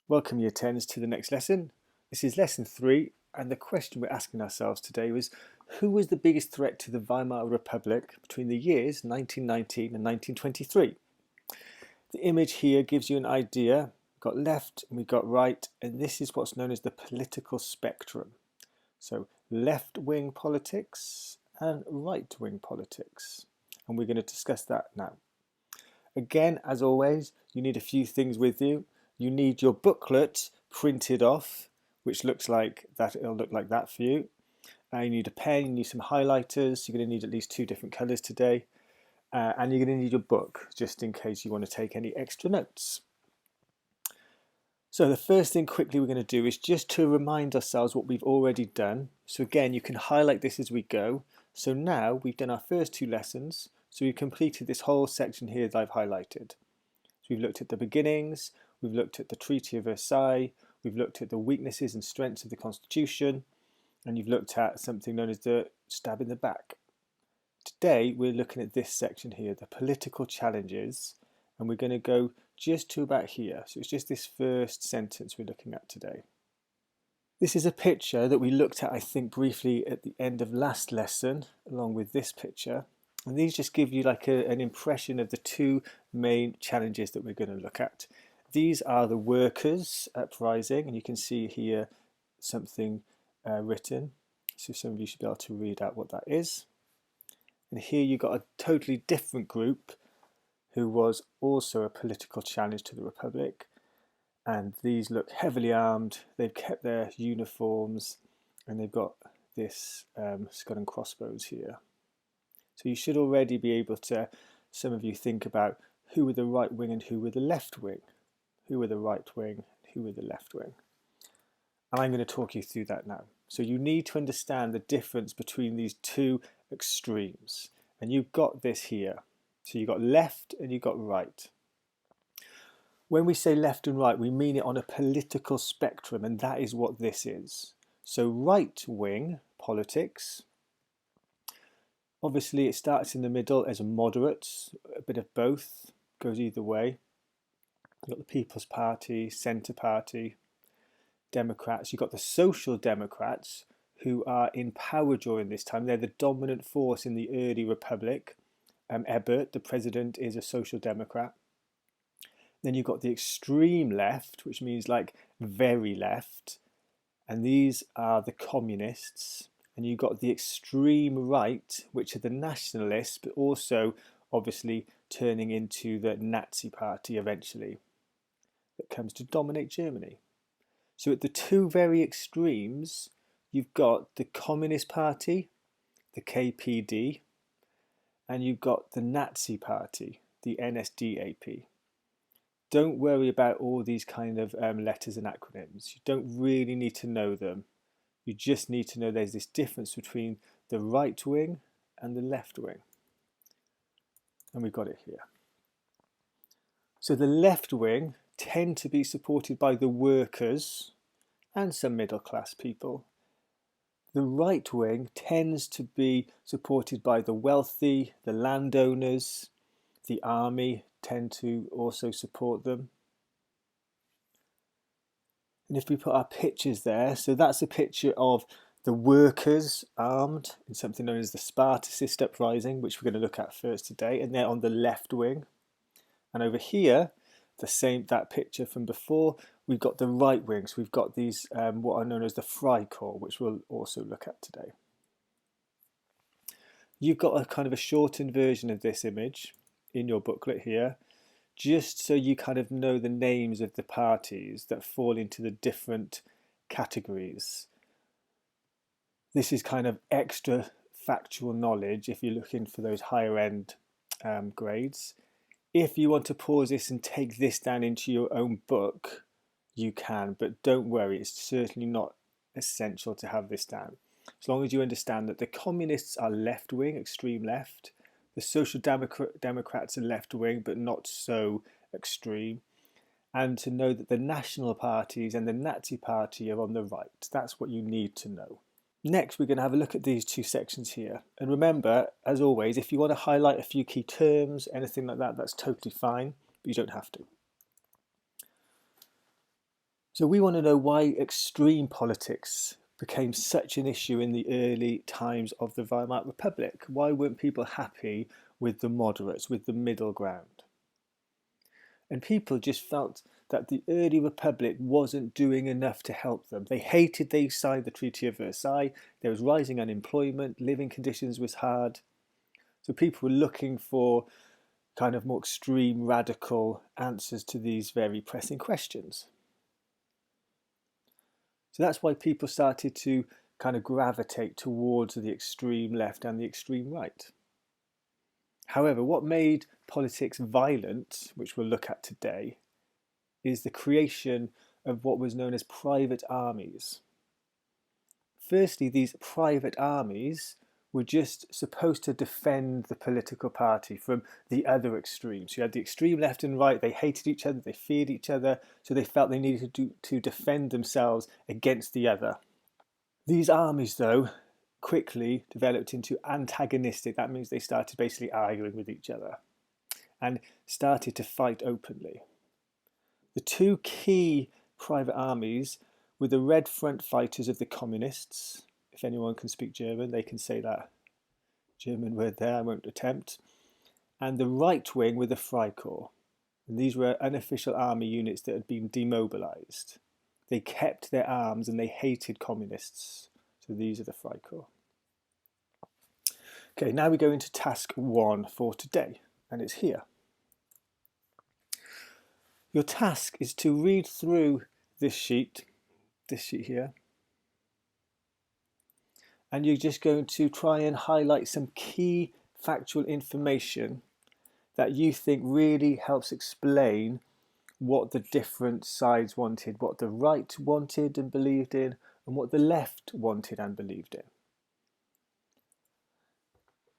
Welcome year 10s to the next lesson. This is lesson 3, and the question we're asking ourselves today was, who was the biggest threat to the Weimar Republic between the years 1919 and 1923? The image here gives you an idea. We've got left and we've got right, and this is what's known as the political spectrum. So left-wing politics and right-wing politics, and we're going to discuss that now. Again, as always, you need a few things with you. You need your booklet printed off, which looks like that. It'll look like that for you. You need a pen, you need some highlighters. You're going to need at least 2 different colours today. And you're going to need your book, just in case you want to take any extra notes. So the first thing quickly we're going to do is just to remind ourselves what we've already done. So again, you can highlight this as we go. So now we've done our first 2 lessons. So we've completed this whole section here that I've highlighted. So we've looked at the beginnings, we've looked at the Treaty of Versailles, we've looked at the weaknesses and strengths of the Constitution, and you've looked at something known as the stab in the back. Today we're looking at this section here, the political challenges, and we're going to go just to about here. So it's just this first sentence we're looking at today. This is a picture that we looked at, I think, briefly at the end of last lesson, along with this picture. And these just give you like an impression of the 2 main challenges that we're going to look at. These are the workers' uprising, and you can see here something written. So some of you should be able to read out what that is. And here you've got a totally different group who was also a political challenge to the Republic. And these look heavily armed. They've kept their uniforms, and they've got this skull and crossbows here. So you should already be able to, some of you, think about who were the right wing and who were the left wing. Who were the right wing, who were the left wing. And I'm going to talk you through that now. So you need to understand the difference between these 2 extremes. And you've got this here. So you've got left and you've got right. When we say left and right, we mean it on a political spectrum, and that is what this is. So right wing politics, obviously it starts in the middle as a moderate, a bit of both, goes either way. You've got the People's Party, Centre Party, Democrats. You've got the Social Democrats, who are in power during this time. They're the dominant force in the early Republic. Ebert, the president, is a Social Democrat. Then you've got the extreme left, which means like very left. And these are the communists. And you've got the extreme right, which are the nationalists, but also obviously turning into the Nazi party eventually, that comes to dominate Germany. So at the 2 very extremes, you've got the Communist Party, the KPD, and you've got the Nazi Party, the NSDAP. Don't worry about all these kind of letters and acronyms. You don't really need to know them. You just need to know there's this difference between the right wing and the left wing. And we've got it here. So the left wing tend to be supported by the workers and some middle class people. The right wing tends to be supported by the wealthy, the landowners, the army tend to also support them. And if we put our pictures there, so that's a picture of the workers armed in something known as the Spartacist uprising, which we're going to look at first today, and they're on the left wing. And over here, that picture from before, we've got the right wing. So we've got these what are known as the Freikorps, which we'll also look at today. You've got a kind of a shortened version of this image in your booklet here, just so you kind of know the names of the parties that fall into the different categories. This is kind of extra factual knowledge if you're looking for those higher end grades. If you want to pause this and take this down into your own book, you can, but don't worry, it's certainly not essential to have this down. As long as you understand that the communists are left wing, extreme left, the Social Democrats are left wing, but not so extreme, and to know that the national parties and the Nazi party are on the right. That's what you need to know. Next, we're going to have a look at these 2 sections here. And remember, as always, if you want to highlight a few key terms, anything like that, that's totally fine, but you don't have to. So we want to know why extreme politics became such an issue in the early times of the Weimar Republic. Why weren't people happy with the moderates, with the middle ground? And people just felt that the early republic wasn't doing enough to help them. They hated they signed the Treaty of Versailles. There was rising unemployment, living conditions was hard. So people were looking for kind of more extreme, radical answers to these very pressing questions. So that's why people started to kind of gravitate towards the extreme left and the extreme right. However, what made politics violent, which we'll look at today, is the creation of what was known as private armies. Firstly, these private armies were just supposed to defend the political party from the other extremes. So you had the extreme left and right, they hated each other, they feared each other, so they felt they needed to defend themselves against the other. These armies, though, quickly developed into antagonistic. That means they started basically arguing with each other and started to fight openly. The two key private armies were the Red Front fighters of the communists. If anyone can speak German, they can say that German word there, I won't attempt. And the right wing were the Freikorps. And these were unofficial army units that had been demobilised. They kept their arms and they hated communists. So these are the Freikorps. Okay, now we go into task 1 for today, and it's here. Your task is to read through this sheet here, and you're just going to try and highlight some key factual information that you think really helps explain what the different sides wanted, what the right wanted and believed in, and what the left wanted and believed in.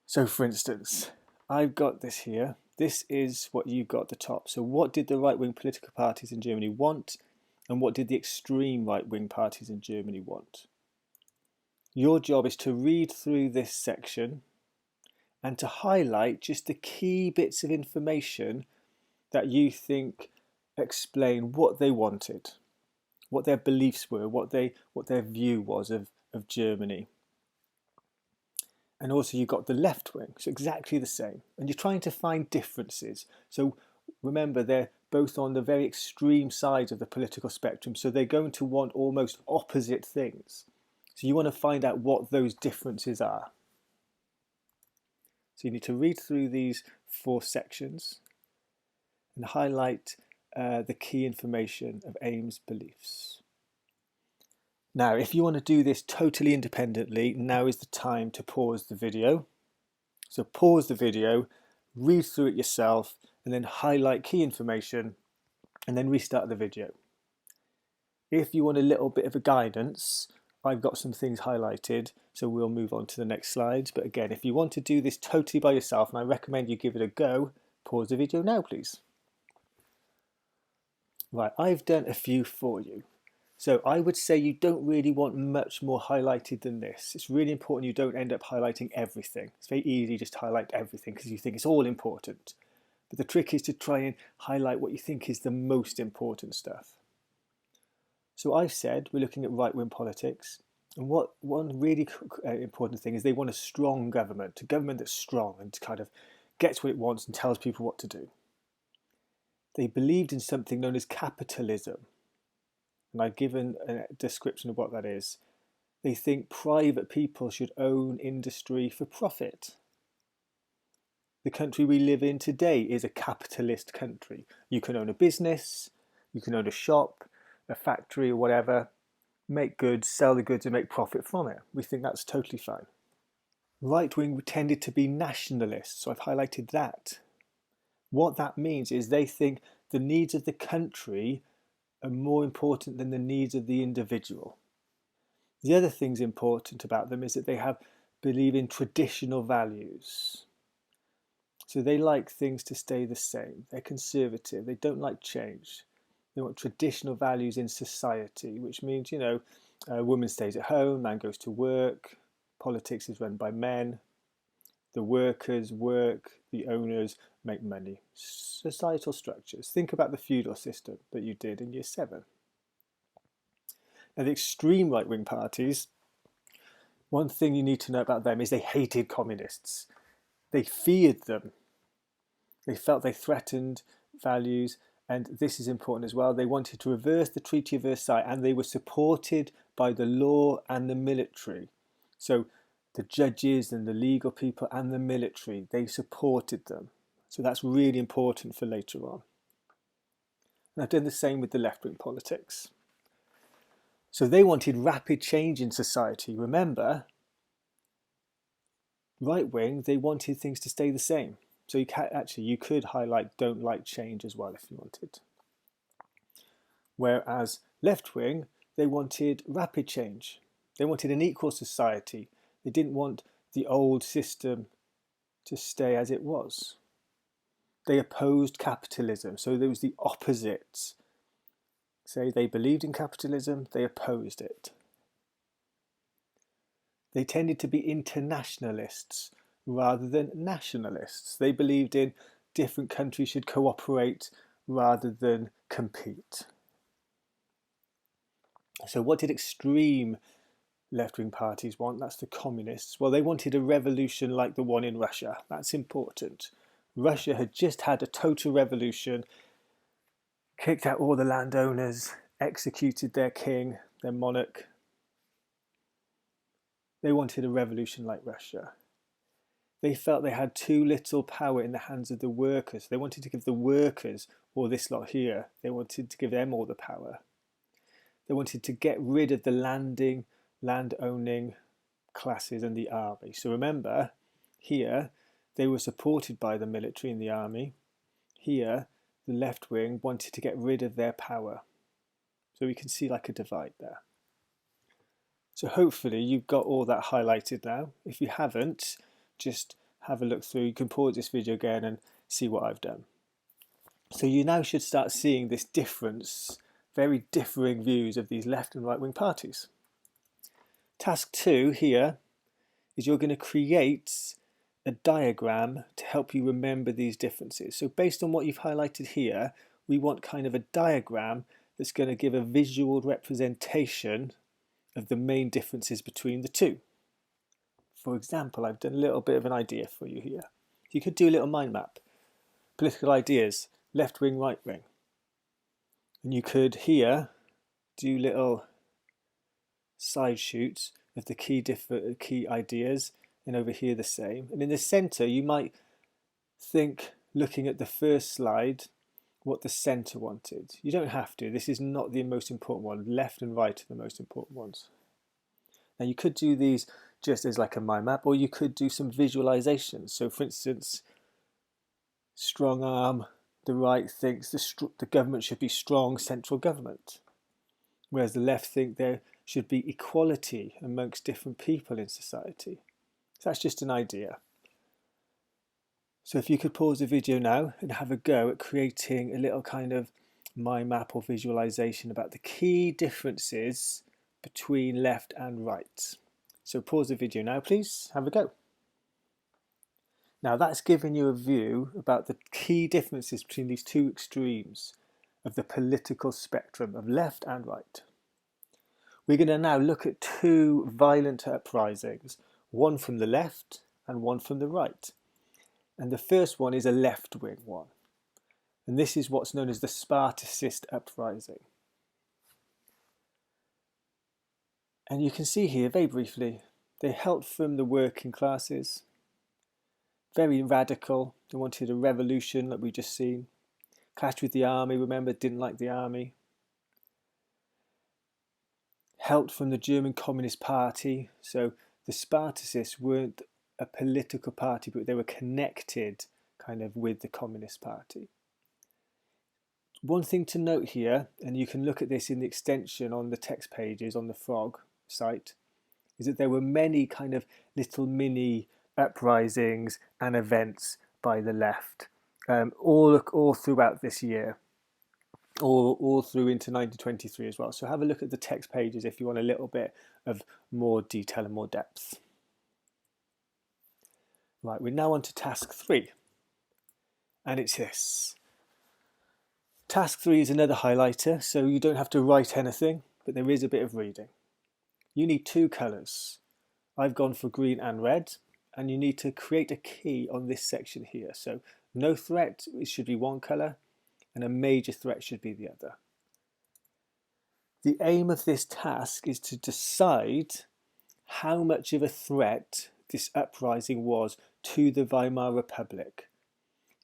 So for instance, I've got this here. This is what you've got at the top. So what did the right-wing political parties in Germany want, and what did the extreme right-wing parties in Germany want? Your job is to read through this section and to highlight just the key bits of information that you think explain what they wanted, what their beliefs were, what their view was of Germany. And also you've got the left wing, so exactly the same. And you're trying to find differences. So remember, they're both on the very extreme sides of the political spectrum, so they're going to want almost opposite things. So you want to find out what those differences are. So you need to read through these 4 sections and highlight the key information of Ames' beliefs. Now, if you want to do this totally independently, now is the time to pause the video. So pause the video, read through it yourself, and then highlight key information, and then restart the video. If you want a little bit of a guidance, I've got some things highlighted, so we'll move on to the next slides. But again, if you want to do this totally by yourself, and I recommend you give it a go, pause the video now, please. Right, I've done a few for you. So I would say you don't really want much more highlighted than this. It's really important you don't end up highlighting everything. It's very easy just to highlight everything because you think it's all important. But the trick is to try and highlight what you think is the most important stuff. So I've said we're looking at right-wing politics. And one really important thing is they want a strong government, a government that's strong and kind of gets what it wants and tells people what to do. They believed in something known as capitalism. And I've given a description of what that is. They think private people should own industry for profit. The country we live in today is a capitalist country. You can own a business, you can own a shop, a factory or whatever, make goods, sell the goods and make profit from it. We think that's totally fine. Right wing tended to be nationalists, so I've highlighted that. What that means is they think the needs of the country are more important than the needs of the individual. The other things important about them is that they believe in traditional values. So they like things to stay the same. They're conservative. They don't like change. They want traditional values in society, which means, a woman stays at home, man goes to work, politics is run by men, the workers work, the owners make money. Societal structures. Think about the feudal system that you did in year 7. And the extreme right-wing parties, one thing you need to know about them is they hated communists. They feared them. They felt they threatened values, and this is important as well. They wanted to reverse the Treaty of Versailles, and they were supported by the law and the military. So the judges and the legal people and the military, they supported them. So that's really important for later on. And I've done the same with the left-wing politics. So they wanted rapid change in society. Remember, right-wing, they wanted things to stay the same. So you could highlight don't like change as well if you wanted. Whereas left-wing, they wanted rapid change. They wanted an equal society. They didn't want the old system to stay as it was. They opposed capitalism, so there was the opposite. Say they believed in capitalism, they opposed it. They tended to be internationalists rather than nationalists. They believed in different countries should cooperate rather than compete. So what did extreme left-wing parties want? That's the communists. Well, they wanted a revolution like the one in Russia. That's important. Russia had just had a total revolution, kicked out all the landowners, executed their king, their monarch. They wanted a revolution like Russia. They felt they had too little power in the hands of the workers. They wanted to give the workers, or this lot here, they wanted to give them all the power. They wanted to get rid of the land-owning classes and the army. So remember, here, they were supported by the military and the army. Here, the left wing wanted to get rid of their power. So we can see like a divide there. So hopefully you've got all that highlighted now. If you haven't, just have a look through. You can pause this video again and see what I've done. So you now should start seeing this difference, very differing views of these left and right wing parties. Task 2 here is you're going to create a diagram to help you remember these differences. So based on what you've highlighted here, we want kind of a diagram that's going to give a visual representation of the main differences between the two. For example, I've done a little bit of an idea for you here. You could do a little mind map. Political ideas, left wing, right wing. And you could here do little side shoots of the key ideas, and over here the same. And in the center, you might think, looking at the first slide, what the center wanted. You don't have to. This is not the most important one. Left and right are the most important ones. Now you could do these just as like a mind map, or you could do some visualizations. So for instance, strong arm, the right thinks the government should be strong central government, whereas the left think there should be equality amongst different people in society. So that's just an idea. So if you could pause the video now and have a go at creating a little kind of mind map or visualization about the key differences between left and right. So pause the video now, please. Have a go. Now that's given you a view about the key differences between these two extremes of the political spectrum of left and right. We're going to now look at two violent uprisings, one from the left and one from the right. And the first one is a left-wing one. And this is what's known as the Spartacist uprising. And you can see here, very briefly, they hailed from the working classes. Very radical. They wanted a revolution like we just seen. Clashed with the army, remember, didn't like the army. Helped from the German Communist Party. So the Spartacists weren't a political party, but they were connected kind of with the Communist Party. One thing to note here, and you can look at this in the extension on the text pages on the Frog site, is that there were many kind of little mini uprisings and events by the left all throughout this year, all through into 1923 as well. So have a look at the text pages if you want a little bit of more detail and more depth. Right, we're now on to task 3, and it's this. Task 3 is another highlighter, so you don't have to write anything. but there is a bit of reading. You need two colours. I've gone for green and red, and you need to create a key on this section here. So no threat, it should be one colour, and a major threat should be the other. The aim of this task is to decide how much of a threat this uprising was to the Weimar Republic.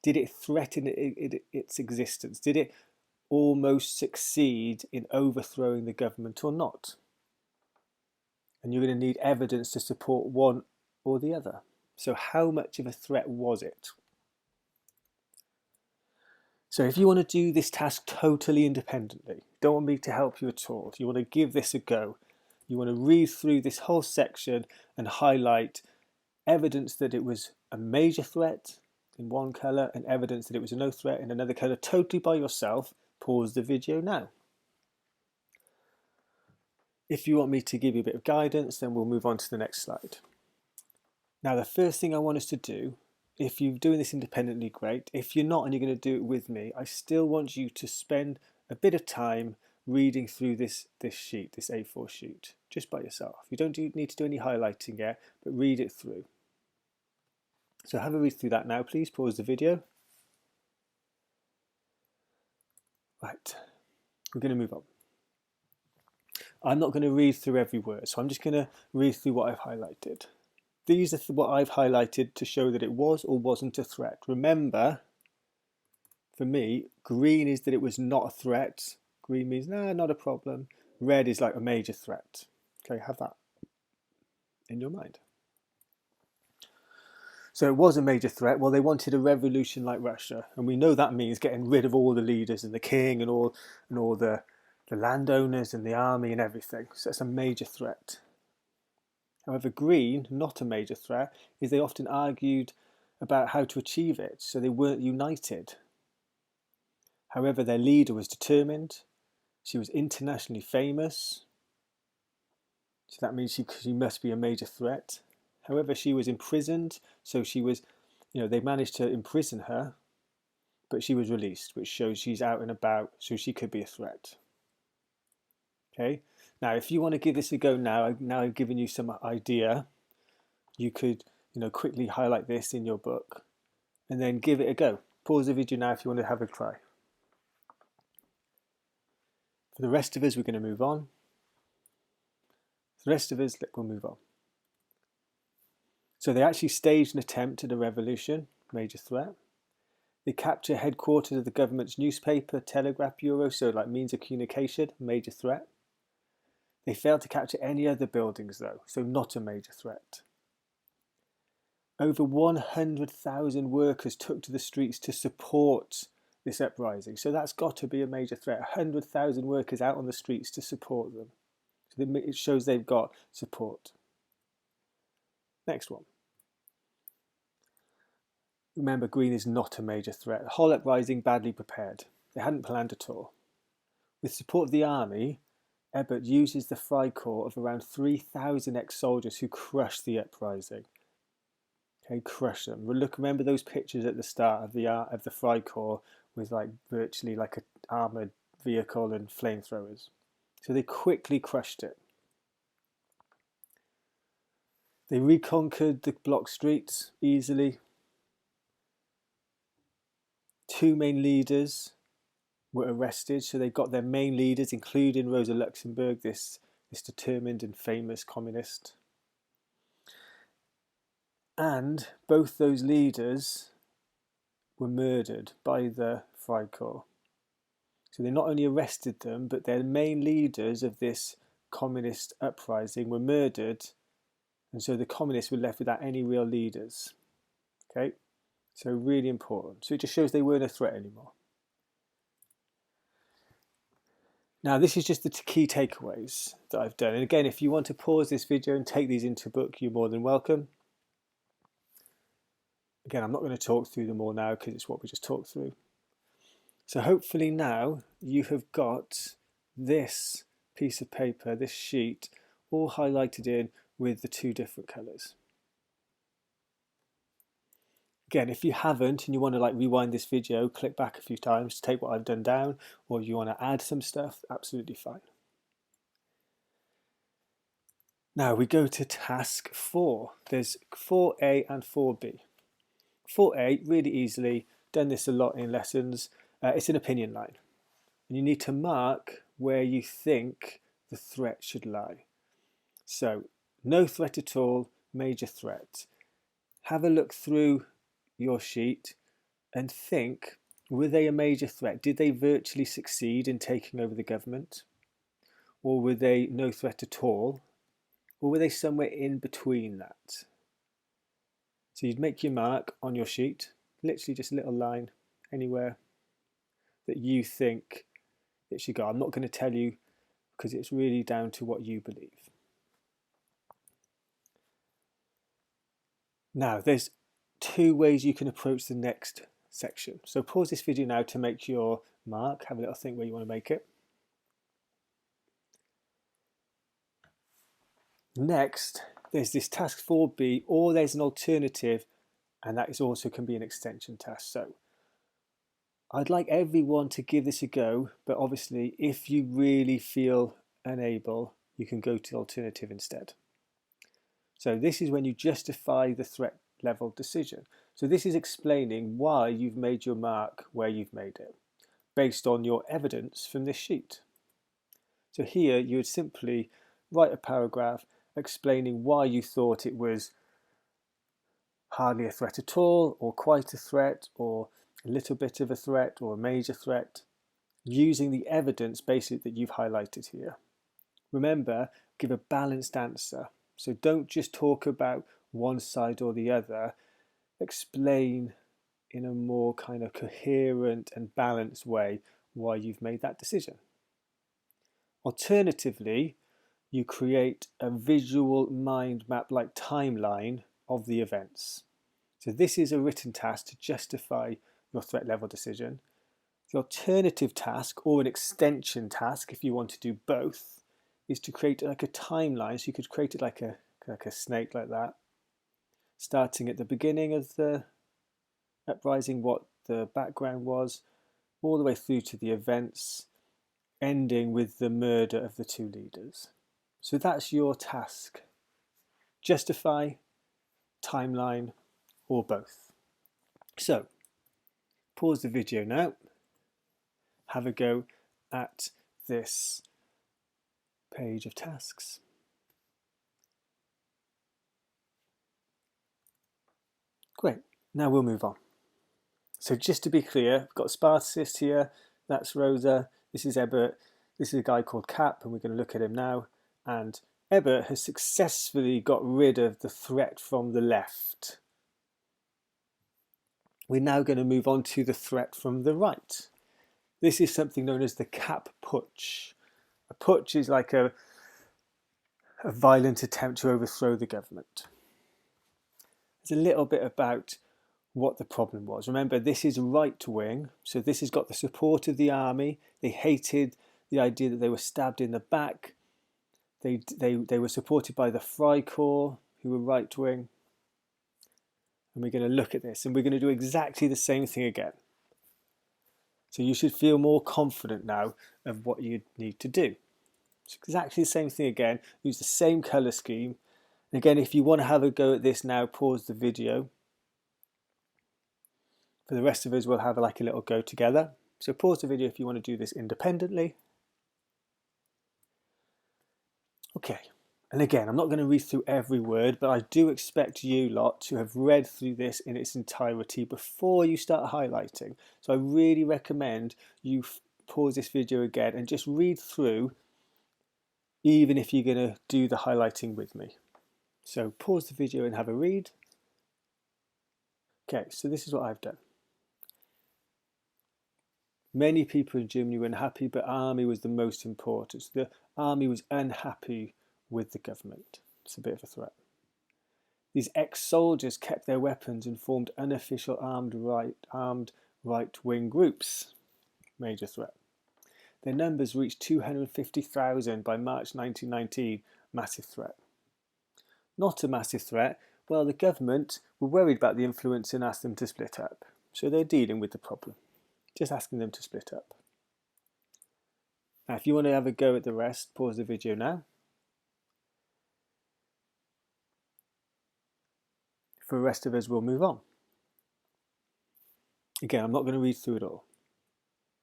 Did it threaten its existence? Did it almost succeed in overthrowing the government or not? And you're going to need evidence to support one or the other. So how much of a threat was it? So if you want to do this task totally independently, don't want me to help you at all, if you want to give this a go, you want to read through this whole section and highlight evidence that it was a major threat in one colour and evidence that it was a no threat in another colour, totally by yourself, pause the video now. If you want me to give you a bit of guidance, then we'll move on to the next slide. Now, the first thing I want us to do, if you're doing this independently, great. If you're not and you're going to do it with me, I still want you to spend a bit of time reading through this sheet, this A4 sheet, just by yourself. You don't need to do any highlighting yet, but read it through. So have a read through that now, please. Pause the video. Right, we're going to move on. I'm not going to read through every word, so I'm just going to read through what I've highlighted. These are what I've highlighted to show that it was or wasn't a threat. Remember, for me, green is that it was not a threat. Green means, no, not a problem. Red is like a major threat. Okay, have that in your mind. So it was a major threat. Well, they wanted a revolution like Russia, and we know that means getting rid of all the leaders and the king and all the landowners and the army and everything. So it's a major threat. However, green, not a major threat, is they often argued about how to achieve it, so they weren't united. However, their leader was determined. She was internationally famous, so that means she must be a major threat. However, she was imprisoned, so she was, they managed to imprison her, but she was released, which shows she's out and about, so she could be a threat. Okay, now if you want to give this a go now I've given you some idea, you could, quickly highlight this in your book and then give it a go. Pause the video now if you want to have a try. For the rest of us, we're going to move on. For the rest of us, we'll move on. So they actually staged an attempt at a revolution, major threat. They capture headquarters of the government's newspaper, telegraph bureau, so like means of communication, major threat. They failed to capture any other buildings though, so not a major threat. Over 100,000 workers took to the streets to support this uprising, so that's got to be a major threat. 100,000 workers out on the streets to support them. So it shows they've got support. Next one. Remember, green is not a major threat. The whole uprising badly prepared. They hadn't planned at all. With support of the army, Ebert uses the Freikorps of around 3,000 ex-soldiers who crushed the uprising. Okay, crush them. Remember those pictures at the start of the Freikorps with virtually like an armoured vehicle and flamethrowers. So they quickly crushed it. They reconquered the block streets easily. Two main leaders were arrested, so they got their main leaders, including Rosa Luxemburg, this determined and famous communist. And both those leaders were murdered by the Freikorps. So they not only arrested them, but their main leaders of this communist uprising were murdered, and so the communists were left without any real leaders. Okay, so really important. So it just shows they weren't a threat anymore. Now this is just the key takeaways that I've done. And again, if you want to pause this video and take these into a book, you're more than welcome. Again, I'm not going to talk through them all now because it's what we just talked through. So hopefully now you have got this piece of paper, this sheet, all highlighted in with the two different colours. Again, if you haven't and you want to rewind this video, click back a few times to take what I've done down, or if you want to add some stuff, absolutely fine. Now we go to task 4. There's 4A and 4B. 4A, really easily, done this a lot in lessons, it's an opinion line. And you need to mark where you think the threat should lie. So, no threat at all, major threat. Have a look through your sheet and think, were they a major threat? Did they virtually succeed in taking over the government? Or were they no threat at all? Or were they somewhere in between that? So you'd make your mark on your sheet, literally just a little line anywhere that you think it should go. I'm not going to tell you because it's really down to what you believe. Now, there's 2 ways you can approach the next section. So pause this video now to make your mark, have a little think where you want to make it. Next, there's this task 4B, or there's an alternative, and that is also can be an extension task. So I'd like everyone to give this a go, but obviously if you really feel unable, you can go to the alternative instead. So this is when you justify the threat level decision. So this is explaining why you've made your mark where you've made it, based on your evidence from this sheet. So here you would simply write a paragraph explaining why you thought it was hardly a threat at all, or quite a threat, or a little bit of a threat, or a major threat, using the evidence basically that you've highlighted here. Remember, give a balanced answer. So don't just talk about one side or the other. Explain in a more kind of coherent and balanced way why you've made that decision. Alternatively, you create a visual mind map like timeline of the events. So this is a written task to justify your threat level decision. The alternative task, or an extension task if you want to do both, is to create like a timeline. So you could create it like a snake like that, starting at the beginning of the uprising, what the background was, all the way through to the events, ending with the murder of the 2 leaders. So that's your task. Justify, timeline, or both. So pause the video now, have a go at this page of tasks. Great, now we'll move on. So just to be clear, we've got Spartacist here, that's Rosa, this is Ebert, this is a guy called Cap, and we're going to look at him now. And Ebert has successfully got rid of the threat from the left. We're now going to move on to the threat from the right. This is something known as the Cap putsch. A putsch is like a violent attempt to overthrow the government. There's a little bit about what the problem was. Remember, this is right wing, so this has got the support of the army. They hated the idea that they were stabbed in the back. They were supported by the Freikorps, who were right wing. And we're going to look at this, and we're going to do exactly the same thing again. So you should feel more confident now of what you need to do. It's exactly the same thing again. Use the same colour scheme. And again, if you want to have a go at this now, pause the video. For the rest of us, we'll have like a little go together. So pause the video if you want to do this independently. Okay, and again, I'm not going to read through every word, but I do expect you lot to have read through this in its entirety before you start highlighting. So I really recommend you pause this video again and just read through, even if you're going to do the highlighting with me. So pause the video and have a read. Okay, so this is what I've done. Many people in Germany were unhappy, but army was the most important. So the army was unhappy with the government. It's a bit of a threat. These ex-soldiers kept their weapons and formed unofficial armed right-wing groups. Major threat. Their numbers reached 250,000 by March 1919. Massive threat. Not a massive threat. Well, the government were worried about the influence and asked them to split up. So they're dealing with the problem. Just asking them to split up. Now, if you want to have a go at the rest, pause the video now. For the rest of us, we'll move on. Again, I'm not going to read through it all.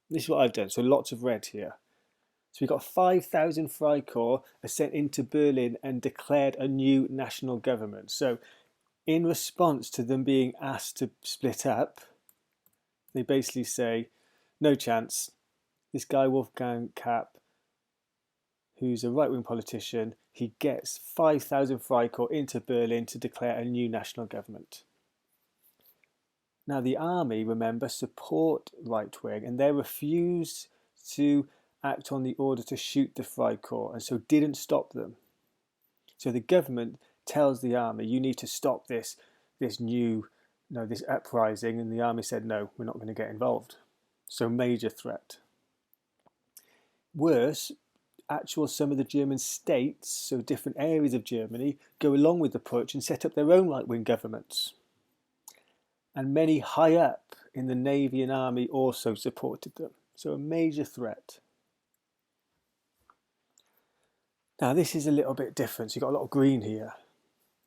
This is what I've done, so lots of red here. So we've got 5,000 Freikorps are sent into Berlin and declared a new national government. So in response to them being asked to split up, they basically say, no chance, this guy Wolfgang Kapp, who's a right-wing politician, he gets 5,000 Freikorps into Berlin to declare a new national government. Now the army, remember, support right-wing, and they refused to act on the order to shoot the Freikorps, and so didn't stop them. So the government tells the army, you need to stop this uprising, and the army said, no, we're not going to get involved. So major threat. Worse, some of the German states, so different areas of Germany, go along with the putsch and set up their own right-wing governments. And many high up in the navy and army also supported them. So a major threat. Now this is a little bit different, so you've got a lot of green here.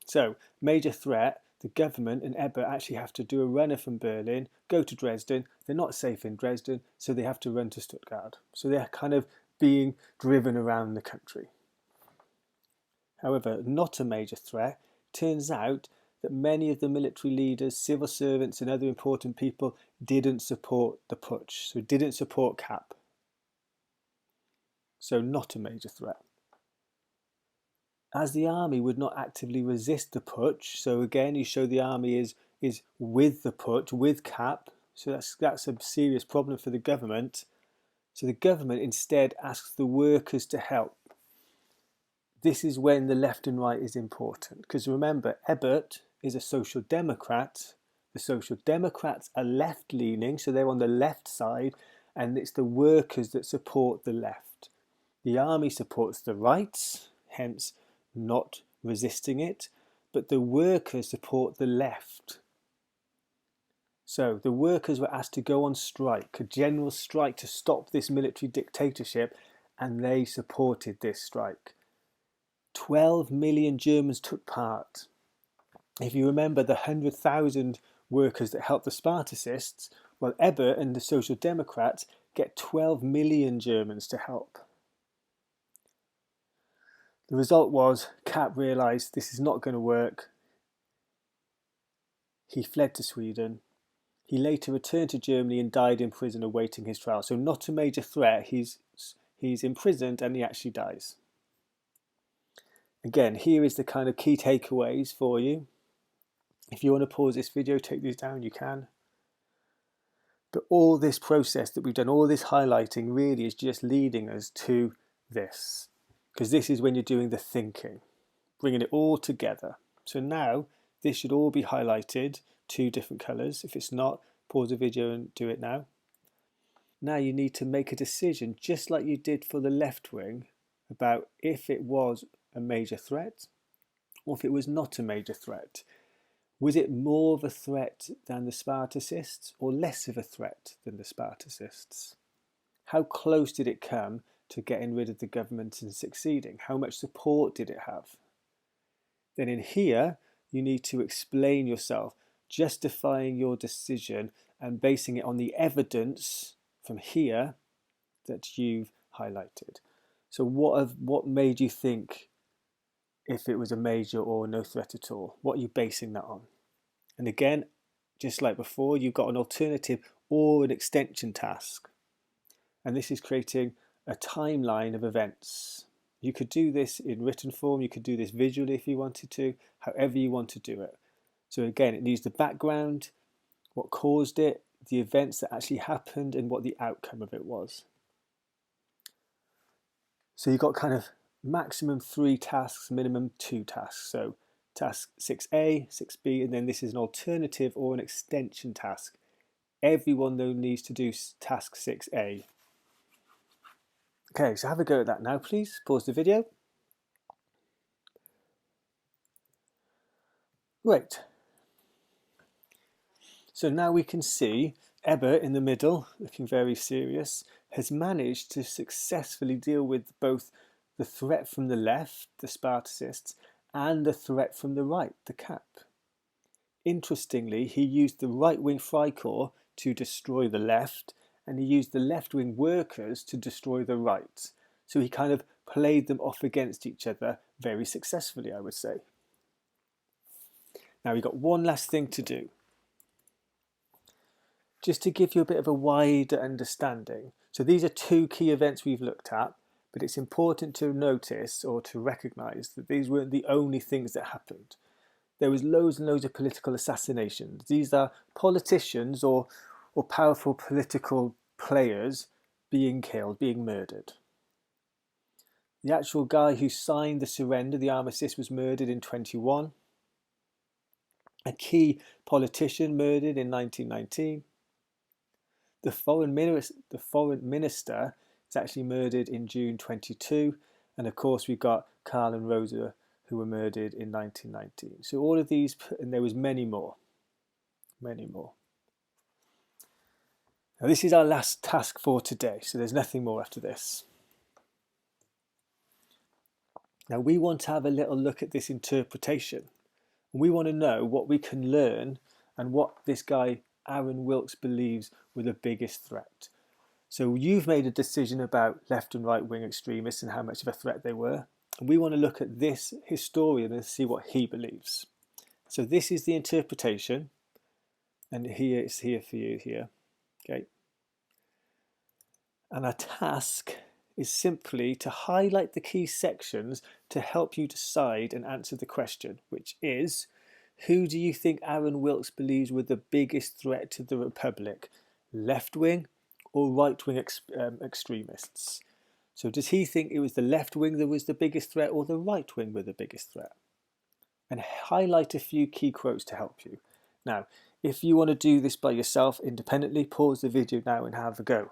So, major threat, the government and Ebert actually have to do a runner from Berlin, go to Dresden. They're not safe in Dresden, so they have to run to Stuttgart. So they're kind of being driven around the country. However, not a major threat. Turns out that many of the military leaders, civil servants and other important people didn't support the putsch, so didn't support Kapp. So not a major threat. As the army would not actively resist the putsch, so again you show the army is with the putsch, with Kapp, so that's a serious problem for the government. So the government instead asks the workers to help. This is when the left and right is important, because remember, Ebert is a social democrat. The social democrats are left-leaning, so they're on the left side, and it's the workers that support the left. The army supports the right, hence not resisting it, but the workers support the left. So the workers were asked to go on strike, a general strike to stop this military dictatorship, and they supported this strike. 12 million Germans took part. If you remember the 100,000 workers that helped the Spartacists, well, Ebert and the Social Democrats get 12 million Germans to help. The result was Kapp realised this is not going to work. He fled to Sweden. He later returned to Germany and died in prison awaiting his trial. So not a major threat. He's imprisoned and he actually dies. Again, here is the kind of key takeaways for you. If you want to pause this video, take these down, you can. But all this process that we've done, all this highlighting really is just leading us to this. Because this is when you're doing the thinking, bringing it all together. So now this should all be highlighted, 2 different colours. If it's not, pause the video and do it now. Now you need to make a decision, just like you did for the left wing, about if it was a major threat or if it was not a major threat. Was it more of a threat than the Spartacists or less of a threat than the Spartacists? How close did it come to getting rid of the government and succeeding? How much support did it have? Then in here, you need to explain yourself, justifying your decision and basing it on the evidence from here that you've highlighted. So what made you think if it was a major or no threat at all? What are you basing that on? And again, just like before, you've got an alternative or an extension task. And this is creating a timeline of events. You could do this in written form, you could do this visually if you wanted to, however you want to do it. So again, it needs the background, what caused it, the events that actually happened, and what the outcome of it was. So you've got kind of maximum 3 tasks, minimum 2 tasks. So task 6A, 6B, and then this is an alternative or an extension task. Everyone though needs to do task 6A. Okay, so have a go at that now, please. Pause the video. Great. So now we can see Ebert in the middle, looking very serious, has managed to successfully deal with both the threat from the left, the Spartacists, and the threat from the right, the Kapp. Interestingly, he used the right-wing Freikorps to destroy the left, and he used the left-wing workers to destroy the right. So he kind of played them off against each other very successfully, I would say. Now we've got one last thing to do. Just to give you a bit of a wider understanding. So these are two key events we've looked at, but it's important to notice or to recognise that these weren't the only things that happened. There was loads and loads of political assassinations. These are politicians or powerful political players being killed, being murdered. The actual guy who signed the surrender, the armistice, was murdered in 1921. A key politician murdered in 1919. The foreign minister is actually murdered in June 22. And of course we've got Karl and Rosa, who were murdered in 1919. So all of these, and there was many more. Many more. Now this is our last task for today, so there's nothing more after this. Now we want to have a little look at this interpretation. We want to know what we can learn and what this guy Aaron Wilkes believes were the biggest threat. So you've made a decision about left and right wing extremists and how much of a threat they were. And we want to look at this historian and see what he believes. So this is the interpretation, and here it's here for you here. Okay. And our task is simply to highlight the key sections to help you decide and answer the question, which is, who do you think Aaron Wilkes believes were the biggest threat to the Republic? Left-wing or right-wing extremists? So does he think it was the left wing that was the biggest threat or the right wing were the biggest threat? And highlight a few key quotes to help you. Now, if you want to do this by yourself independently, pause the video now and have a go.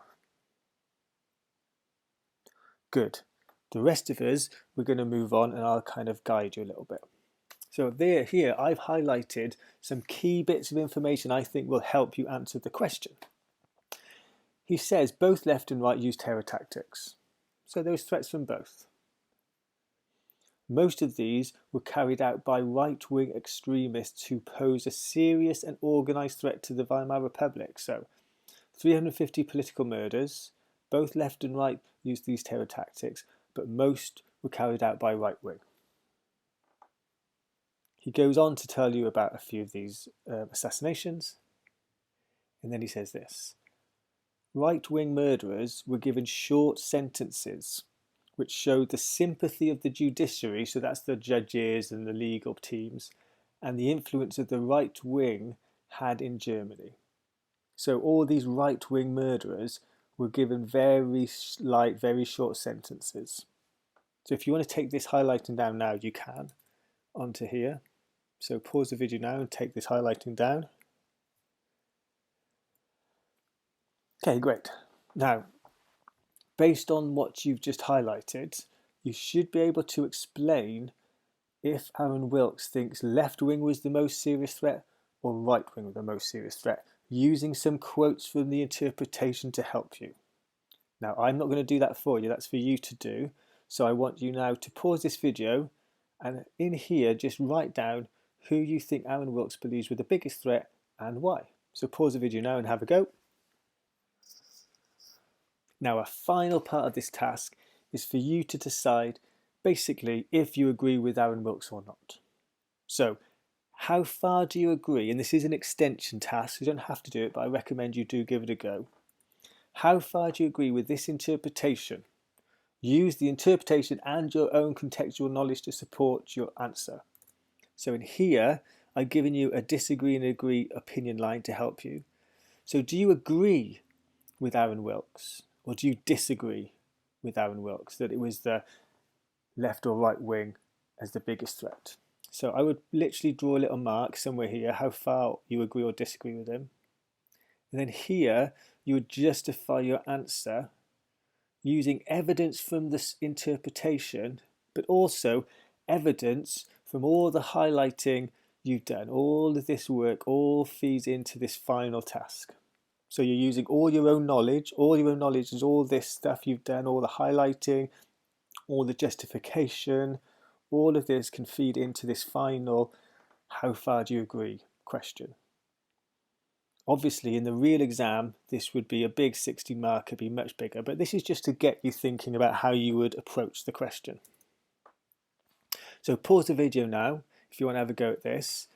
Good. The rest of us, we're going to move on and I'll kind of guide you a little bit. So here I've highlighted some key bits of information I think will help you answer the question. He says both left and right used terror tactics. So there was threats from both. Most of these were carried out by right-wing extremists who pose a serious and organised threat to the Weimar Republic. So 350 political murders, both left and right used these terror tactics, but most were carried out by right wing. He goes on to tell you about a few of these assassinations, and then he says this. Right-wing murderers were given short sentences which showed the sympathy of the judiciary, so that's the judges and the legal teams, and the influence of the right wing had in Germany. So all these right-wing murderers were given very light, very short sentences. So if you want to take this highlighting down now, you can, onto here. So pause the video now and take this highlighting down. Okay, great. Now, based on what you've just highlighted, you should be able to explain if Aaron Wilkes thinks left wing was the most serious threat or right wing was the most serious threat, using some quotes from the interpretation to help you. Now, I'm not going to do that for you, that's for you to do. So I want you now to pause this video and in here just write down who you think Aaron Wilkes believes were the biggest threat and why. So pause the video now and have a go. Now, a final part of this task is for you to decide basically if you agree with Aaron Wilkes or not. So how far do you agree? And this is an extension task, you don't have to do it, but I recommend you do give it a go. How far do you agree with this interpretation? Use the interpretation and your own contextual knowledge to support your answer. So in here, I've given you a disagree and agree opinion line to help you. So do you agree with Aaron Wilkes? Or do you disagree with Aaron Wilkes that it was the left or right wing as the biggest threat? So I would literally draw a little mark somewhere here, how far you agree or disagree with him. And then here, you would justify your answer using evidence from this interpretation, but also evidence from all the highlighting you've done. All of this work all feeds into this final task. So you're using all your own knowledge. All your own knowledge is all this stuff you've done, all the highlighting, all the justification. All of this can feed into this final, how far do you agree question. Obviously, in the real exam, this would be a big 60 marker, be much bigger, but this is just to get you thinking about how you would approach the question. So pause the video now if you want to have a go at this,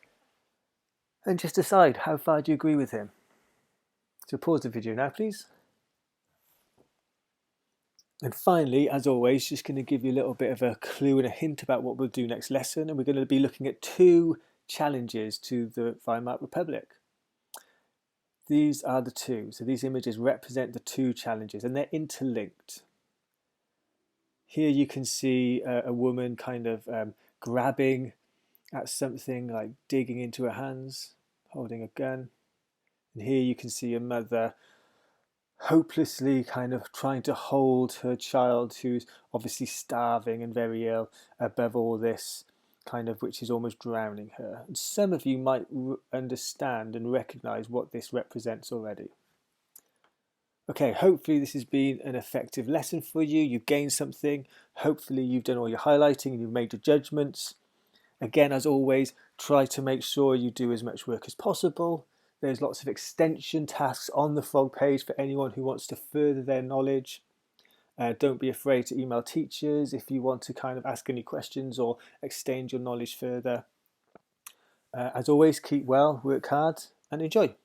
and just decide how far do you agree with him. So pause the video now, please. And finally, as always, just going to give you a little bit of a clue and a hint about what we'll do next lesson, and we're going to be looking at 2 challenges to the Weimar Republic. These are the 2. So these images represent the 2 challenges, and they're interlinked. Here you can see a woman kind of grabbing at something, like digging into her hands, holding a gun. And here you can see a mother hopelessly kind of trying to hold her child, who's obviously starving and very ill, above all this, kind of, which is almost drowning her. And some of you might understand and recognize what this represents already. Okay, hopefully this has been an effective lesson for you. You've gained something. Hopefully you've done all your highlighting and you've made your judgments. Again, as always, try to make sure you do as much work as possible. There's lots of extension tasks on the frog page for anyone who wants to further their knowledge. Don't be afraid to email teachers if you want to kind of ask any questions or extend your knowledge further. As always, keep well, work hard, and enjoy.